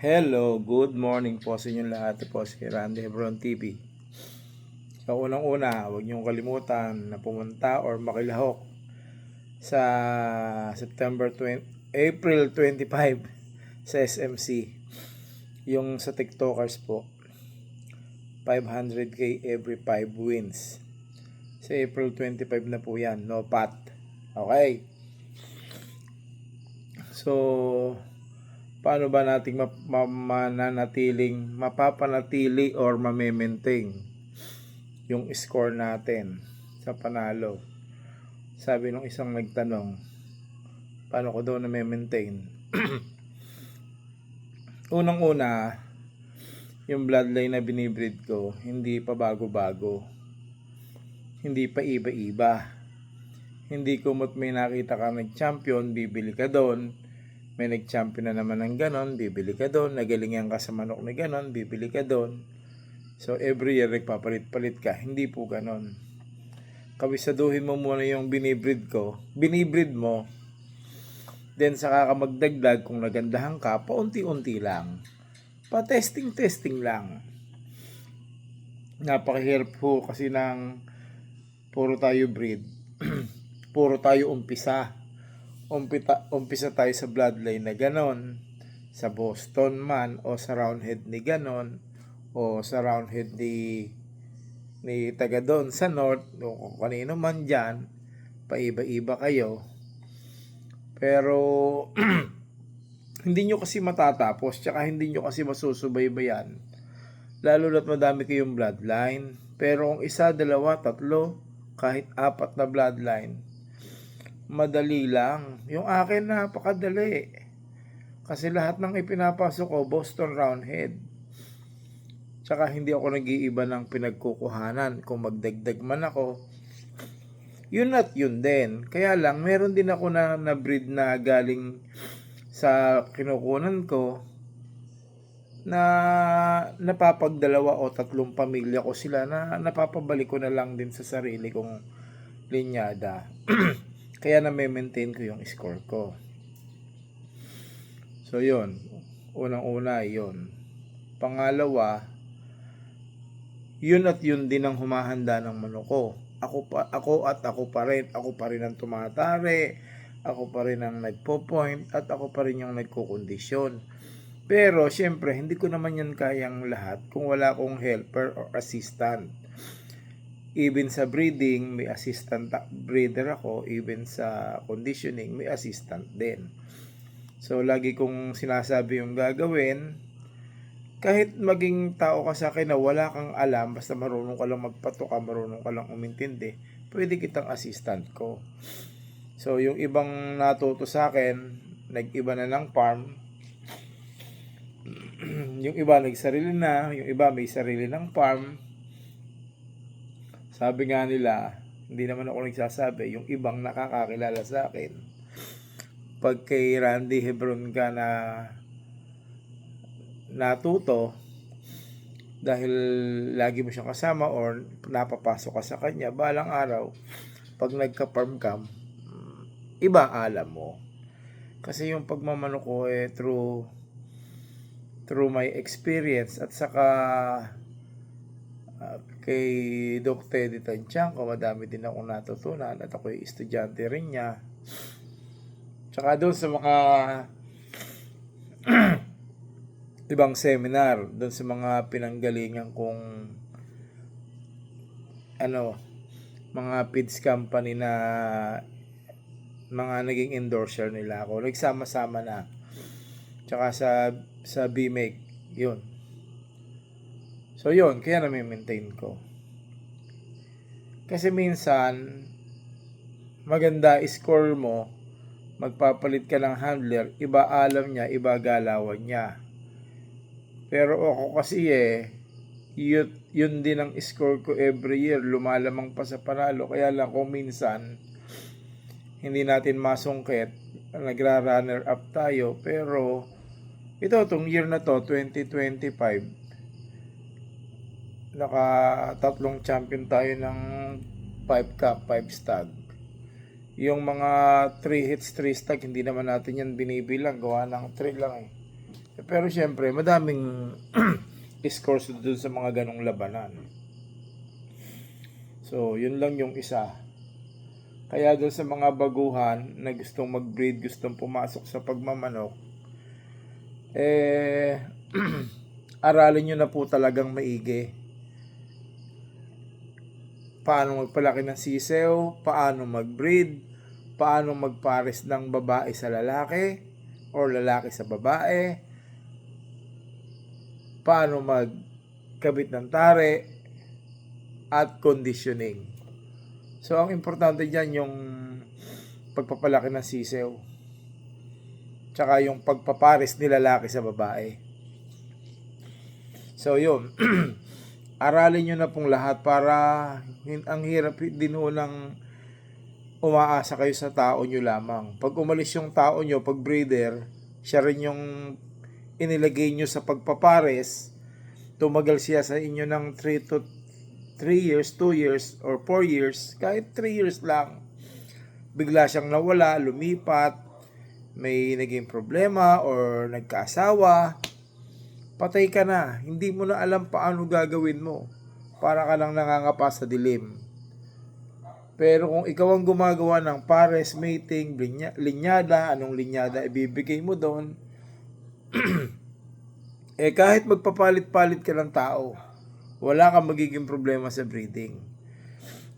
Hello, good morning po sa inyong lahat. Ito po si Randy Hebron TV. So unang-una, huwag niyong kalimutan na pumunta or makilahok sa April 25 sa SMC. Yung sa TikTokers po, 500k every 5 wins. Sa April 25 na po yan, no pat. Okay. So, paano ba nating mapapanatili or ma-maintain yung score natin sa panalo? Sabi nung isang nagtanong, paano ko daw na-maintain? Unang-una, yung bloodline na binibreed ko, hindi pa bago-bago. Hindi pa iba-iba. Hindi kumot may nakita ka nag-champion, bibili ka doon. May nag-champion na naman ng ganon, bibili ka doon. Nagalingan ka sa manok na ganon, bibili ka doon. So every year nagpapalit-palit ka. Hindi po ganon. Kabisaduhin mo muna yung binibreed ko. Binibreed mo. Then saka ka magdagdag kung nagandahan ka, paunti-unti lang. Pa-testing lang. Napakahirap po kasi ng puro tayo breed. Puro tayo umpisa tayo sa bloodline na ganon, sa Boston man o sa Roundhead ni ganon, o sa Roundhead ni taga doon sa North, o kung kanino man dyan, paiba-iba kayo. Pero hindi nyo kasi matatapos, tsaka hindi nyo kasi masusubaybayan, lalo na't madami kayong bloodline. Pero kung isa, dalawa, tatlo, kahit apat na bloodline, madali lang. Yung akin napakadali. Kasi lahat ng ipinapasok ko, Boston Roundhead. Tsaka hindi ako nag-iiba ng pinagkukuhanan. Kung magdagdag man ako, yun at yun din. Kaya lang, meron din ako na breed na galing sa kinukunan ko na napapagdalawa o tatlong pamilya ko sila na napapabalik ko na lang din sa sarili kong linyada. Kaya na-maintain ko yung score ko. So yun, unang-una yun. Pangalawa, yun at yun din ang humahanda ng manok ko. Ako pa rin ang tumatari, ako pa rin ang nagpo-point, at ako pa rin yung nagkukondisyon. Pero syempre, hindi ko naman yan kayang lahat kung wala akong helper or assistant. Even sa breeding, may assistant breeder ako. Even sa conditioning, may assistant din. So, lagi kong sinasabi yung gagawin. Kahit maging tao ka sa akin na wala kang alam, basta marunong ka lang magpatuka, marunong ka lang umintindi, pwede kitang assistant ko. So, yung ibang natuto sa akin, nag-iba na ng farm. Yung iba nagsarili na, yung iba may sarili ng farm. Sabi nga nila, hindi naman ako nagsasabi, yung ibang nakakakilala sa akin, pag kay Randy Hebron ka na natuto, dahil lagi mo siyang kasama or napapasok ka sa kanya, balang araw, pag nagka-farm ka, iba alam mo. Kasi yung pagmamanok ko through my experience, at saka kay Doc Teddy Tanchanco, madami din akong natutunan at ako'y estudyante rin niya. Tsaka doon sa mga ibang seminar, doon sa mga pinanggalingan kong mga feeds company na mga naging endorser nila ako, nagsama-sama na. Tsaka sa BMake, yun. So yun, kaya na-maintain ko. Kasi minsan, maganda score mo, magpapalit ka ng handler, iba alam niya, iba galawan niya. Pero ako kasi yun din ang score ko every year, lumalamang pa sa panalo. Kaya lang kung minsan, hindi natin masungkit, nagra-runner up tayo. Pero ito, itong year na to, 2025, tatlong champion tayo ng 5 cup, 5 stag. Yung mga 3 hits, 3 stag, hindi naman natin yan binibilang. Gawa ng 3 lang eh. Pero syempre, madaming scores doon sa mga ganong labanan. So, yun lang yung isa. Kaya doon sa mga baguhan na gustong mag-breed, gustong pumasok sa pagmamanok, aralin nyo na po talagang maigi. Paano magpalaki ng sisew, paano mag-breed, paano magpares ng babae sa lalaki, or lalaki sa babae, paano magkabit ng tare, at conditioning. So, ang importante dyan yung pagpapalaki ng sisew. Tsaka yung pagpapares ni lalaki sa babae. So, yun. Aralin nyo na pong lahat para ang hirap din ng umaasa kayo sa tao nyo lamang. Pag umalis yung tao nyo, pag breeder, siya rin yung inilagay nyo sa pagpapares, tumagal siya sa inyo ng 3 years, 2 years, or 4 years, kahit 3 years lang, bigla siyang nawala, lumipat, may naging problema, or nagkaasawa, patay ka na. Hindi mo na alam paano gagawin mo. Para ka lang nangangapa sa dilim. Pero kung ikaw ang gumagawa ng pares, mating, linyada, anong linyada ibibigay mo doon, kahit magpapalit-palit ka ng tao, wala kang magiging problema sa breeding.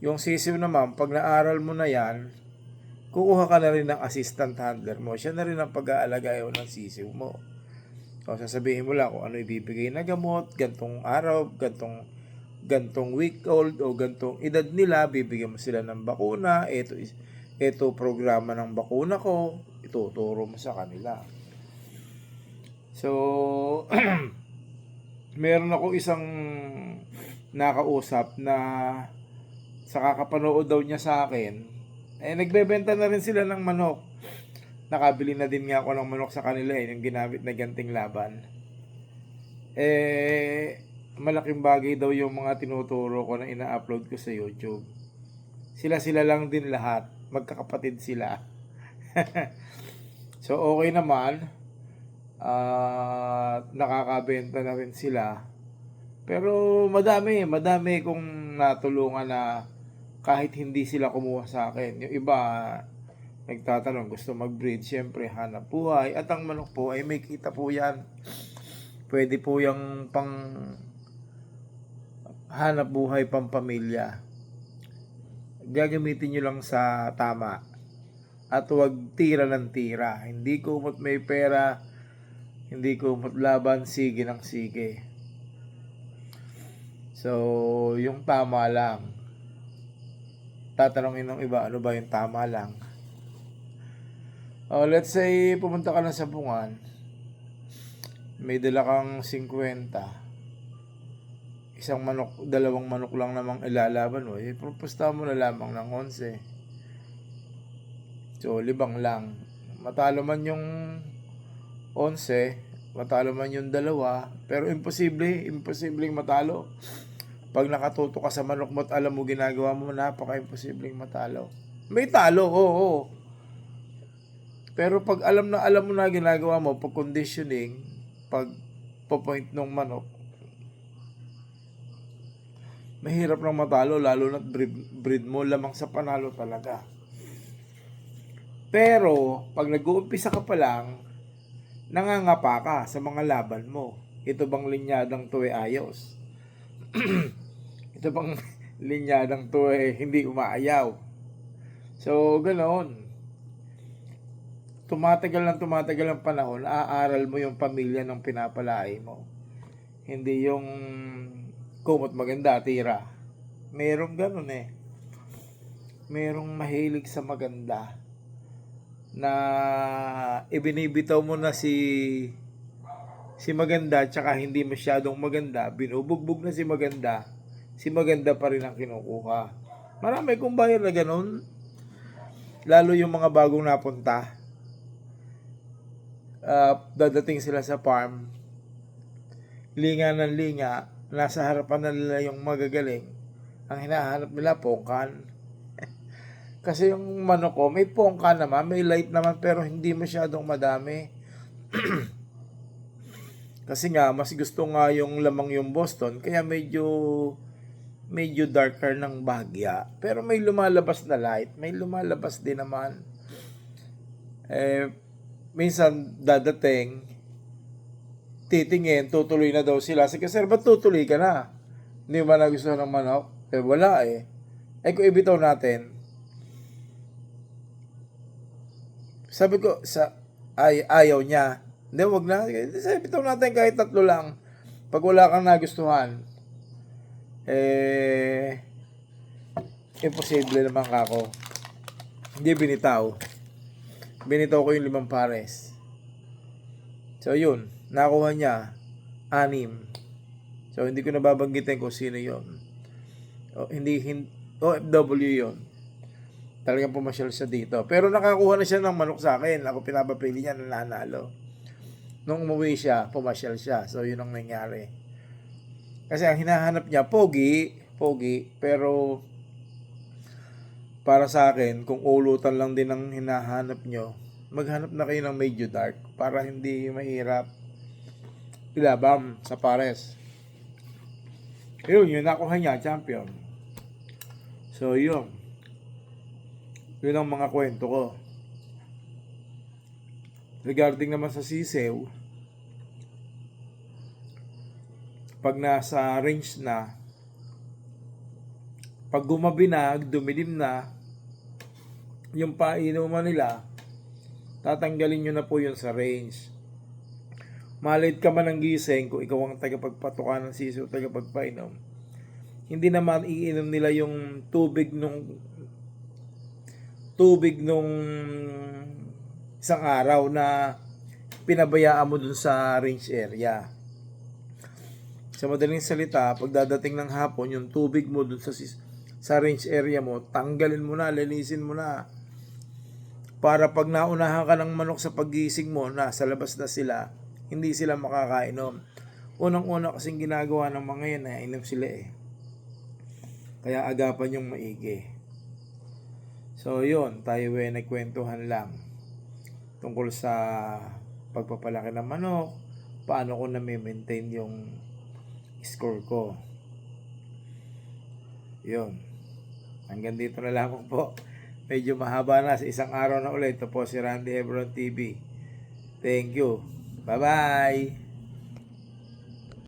Yung sisiw naman, pag naaral mo na yan, kukuha ka na rin ng assistant handler mo. Siya na rin ang pag-aalagayo ng sisiw mo. So, sasabihin mo lang kung ano ibibigay na gamot, gantong araw, gantong week old, o gantong edad nila, bibigyan mo sila ng bakuna, ito programa ng bakuna ko, ituturo mo sa kanila. So, meron ako isang nakausap na sa kakapanood daw niya sa akin, nagbebenta na rin sila ng manok. Nakabili na din nga ako ng manok sa kanila yung ginamit na ganting laban. Malaking bagay daw yung mga tinuturo ko na ina-upload ko sa YouTube. Sila lang din lahat. Magkakapatid sila. So, okay naman. Nakakabenta na rin sila. Pero madami kong natulungan na kahit hindi sila kumuha sa akin. Yung iba, nagtatanong, gusto mag-breed, syempre hanap buhay. At ang manok po ay may kita po yan. Pwede po yung pang hanap buhay, pang pamilya. Gagamitin nyo lang sa tama. At huwag tira ng tira. Hindi kumot may pera, hindi kumot laban, sige ng sige. So, yung tama lang. Tatanungin ng iba, ano ba yung tama lang? Let's say, pumunta ka na sa bungan, may dala kang 50, isang manok, dalawang manok lang namang ilalaban mo, pupusta mo na lamang ng 11. So, libang lang. Matalo man yung 11, matalo man yung dalawa, pero imposibleng matalo. Pag nakatuto ka sa manok mo at alam mo ginagawa mo, napaka-imposibleng matalo. May talo, oo. Pero pag alam mo na ginagawa mo, pag conditioning, pag po-point ng manok, mahirap nang matalo, lalo na breed mo, lamang sa panalo talaga. Pero, pag nag-uumpisa ka pa lang, nangangapa ka sa mga laban mo. Ito bang linyadang to ayos? Ito bang linyadang to hindi umaayaw? So, ganoon. Tumatagal ang panahon, aaral mo yung pamilya ng pinapalay mo. Hindi yung kumot maganda, tira. Merong ganun Merong mahilig sa maganda na ibinibitaw mo na si maganda tsaka hindi masyadong maganda, binubugbog na si maganda pa rin ang kinukuha. Marami kong bayar na ganun. Lalo yung mga bagong napunta. Dadating sila sa farm, linga ng linga, nasa harapan na nila yung magagaling, ang hinahanap nila pongkan. Kasi yung manok ko may pongkan naman, may light naman, pero hindi masyadong madami. Kasi nga, mas gusto nga yung lamang yung Boston, kaya medyo darker ng bahagya. Pero may lumalabas na light, may lumalabas din naman. Minsan dadating, titingin, tutuloy na daw sila. Sige sir, ba't tutuloy ka na? Hindi ba nagustuhan ng manok? Wala eh. Kung ibitaw natin, sabi ko, ayaw niya. Hindi, wag na. Sabi, bitaw natin kahit 3 lang. Pag wala kang nagustuhan, imposible naman kako. Hindi binitaw. Binitaw ko yung 5 pares. So, yun. Nakuha niya 6. So, hindi ko nababanggitin kung sino yun. OFW yun. Talagang pumasyal siya dito. Pero nakakuha na siya ng manok sa akin. Ako pinapapili niya, nanalo. Nung umuwi siya, pumasyal siya. So, yun ang nangyari. Kasi ang hinahanap niya, pogi, pero para sa akin, kung ulutan lang din ang hinahanap nyo, maghanap na kayo ng medyo dark para hindi mahirap ilabam sa pares. Yun nakuha niya, champion. So, yun ang mga kwento ko. Regarding naman sa sisew, pag nasa range na, pag gumabi na, dumilim na, yung painuman nila, tatanggalin nyo na po yun sa range. Malit ka man ng gising kung ikaw ang tagapagpatuka ng sisew, tagapagpainom. Hindi naman iinom nila yung tubig nung isang araw na pinabayaan mo dun sa range area. Sa madaling salita, pag dadating ng hapon, yung tubig mo dun sa range area mo, tanggalin mo na, linisin mo na. Para pag naunahan ka ng manok sa paggising mo, nasa labas na sila, hindi sila makakainom. Unang-una kasing ginagawa ng mga yan, inom sila eh. Kaya agapan yung maigi. So yun, tayo nagkwentuhan lang tungkol sa pagpapalaki ng manok, paano ko na-maintain yung score ko. Yun. Hanggang dito na lang po. Medyo mahaba na, sa isang araw na ulit. Ito po si Randy Hebron TV. Thank you. Bye-bye.